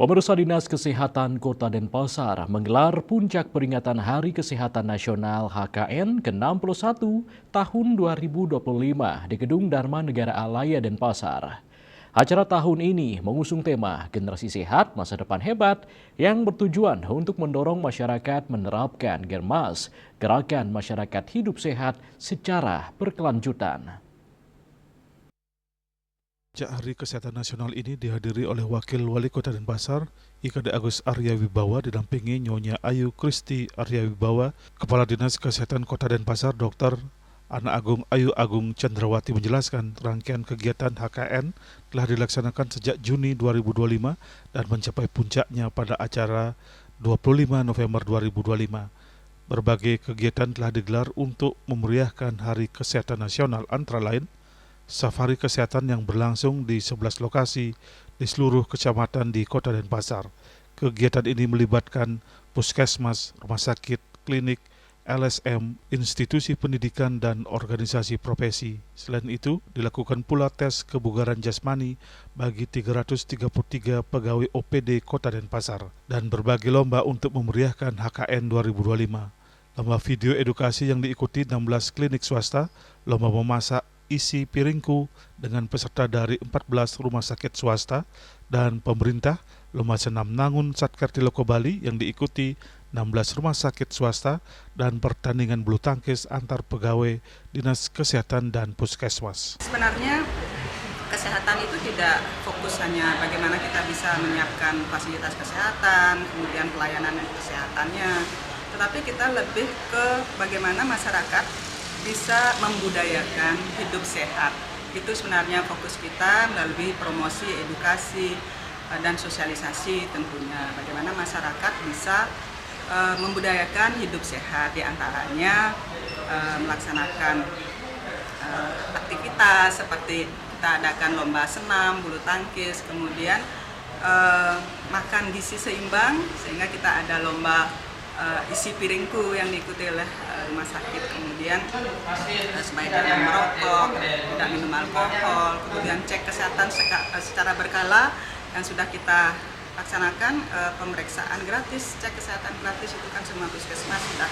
Pemirsa Dinas Kesehatan Kota Denpasar menggelar puncak peringatan Hari Kesehatan Nasional HKN ke-61 tahun 2025 di Gedung Dharma Negara Alaya Denpasar. Acara tahun ini mengusung tema Generasi Sehat Masa Depan Hebat yang bertujuan untuk mendorong masyarakat menerapkan Germas, Gerakan Masyarakat Hidup Sehat secara berkelanjutan. Hari Kesehatan Nasional ini dihadiri oleh Wakil Wali Kota Denpasar, IKD Agus Arya Wibawa didampingi Nyonya Ayu Kristi Arya Wibawa, Kepala Dinas Kesehatan Kota Denpasar Dr. Ana Agung Ayu Agung Cendrawati menjelaskan rangkaian kegiatan HKN telah dilaksanakan sejak Juni 2025 dan mencapai puncaknya pada acara 25 November 2025. Berbagai kegiatan telah digelar untuk memeriahkan Hari Kesehatan Nasional antara lain safari kesehatan yang berlangsung di 11 lokasi di seluruh kecamatan di Kota Denpasar. Kegiatan ini melibatkan puskesmas, rumah sakit, klinik, LSM, institusi pendidikan, dan organisasi profesi. Selain itu, dilakukan pula tes kebugaran jasmani bagi 333 pegawai OPD Kota Denpasar dan berbagai lomba untuk memeriahkan HKN 2025. Lomba video edukasi yang diikuti 16 klinik swasta, lomba memasak Isi Piringku dengan peserta dari 14 rumah sakit swasta dan pemerintah, lomba senam Nangun Satkerti Loko Bali yang diikuti 16 rumah sakit swasta dan pertandingan bulu tangkis antar pegawai Dinas Kesehatan dan Puskesmas. Sebenarnya kesehatan itu tidak fokus hanya bagaimana kita bisa menyiapkan fasilitas kesehatan, kemudian pelayanan kesehatannya, tetapi kita lebih ke bagaimana masyarakat bisa membudayakan hidup sehat. Itu sebenarnya fokus kita melalui promosi, edukasi, dan sosialisasi tentunya. Bagaimana masyarakat bisa membudayakan hidup sehat, diantaranya melaksanakan aktivitas seperti kita adakan lomba senam, bulu tangkis, kemudian makan gizi seimbang, sehingga kita ada lomba Isi Piringku yang diikuti oleh rumah sakit, kemudian supaya tidak merokok, tidak minum alkohol, kemudian cek kesehatan secara berkala yang sudah kita laksanakan, pemeriksaan gratis, cek kesehatan gratis itu kan semua puskesmas sudah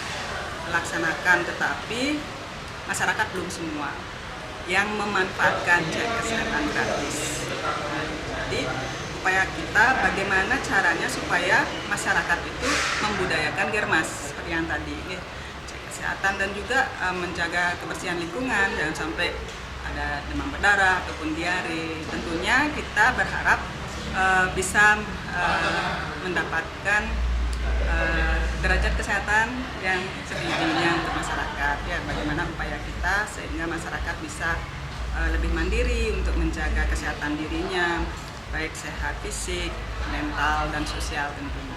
melaksanakan, tetapi masyarakat belum semua yang memanfaatkan cek kesehatan gratis. Jadi upaya kita bagaimana caranya supaya masyarakat itu membudayakan Germas seperti yang tadi, cek kesehatan dan juga menjaga kebersihan lingkungan, jangan sampai ada demam berdarah ataupun diare. Tentunya kita berharap bisa mendapatkan derajat kesehatan yang setingginya untuk masyarakat. Ya, bagaimana upaya kita sehingga masyarakat bisa lebih mandiri untuk menjaga kesehatan dirinya, baik sehat fisik, mental, dan sosial tentunya.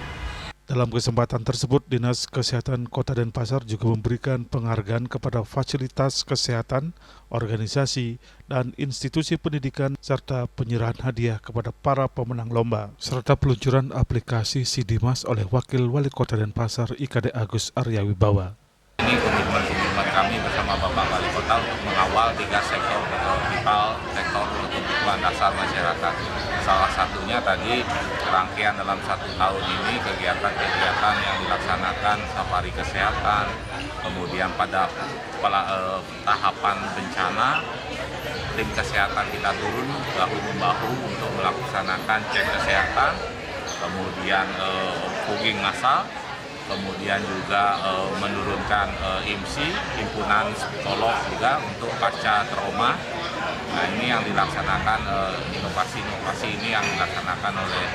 Dalam kesempatan tersebut, Dinas Kesehatan Kota Denpasar juga memberikan penghargaan kepada fasilitas kesehatan, organisasi, dan institusi pendidikan, serta penyerahan hadiah kepada para pemenang lomba, serta peluncuran aplikasi Sidimas oleh Wakil Wali Kota Denpasar IKD Agus Arya Wibawa. Ini komitmen kami bersama Bapak Wali Kota untuk mengawal 3 sektor vital, sektor kebutuhan dasar masyarakat. Salah satunya tadi rangkaian dalam 1 tahun ini kegiatan-kegiatan yang dilaksanakan safari kesehatan, kemudian pada tahapan bencana, tim kesehatan kita turun bahu-membahu untuk melaksanakan cek kesehatan, kemudian fogging massal, kemudian juga menurunkan IMSI, himpunan psikolog juga untuk pasca trauma. Nah, ini yang dilaksanakan, inovasi-inovasi ini yang dilaksanakan oleh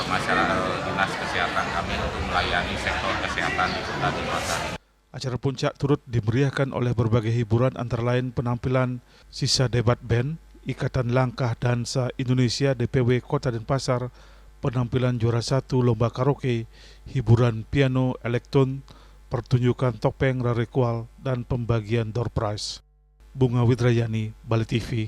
masyarakat Dinas Kesehatan kami untuk melayani sektor kesehatan di Kota Denpasar. Acara puncak turut dimeriahkan oleh berbagai hiburan antara lain penampilan sisa debat band, Ikatan Langkah Dansa Indonesia DPW Kota Denpasar, penampilan juara 1 lomba karaoke, hiburan piano elektron, pertunjukan topeng rarekual, dan pembagian door prize. Bunga Widrayani, Bali TV.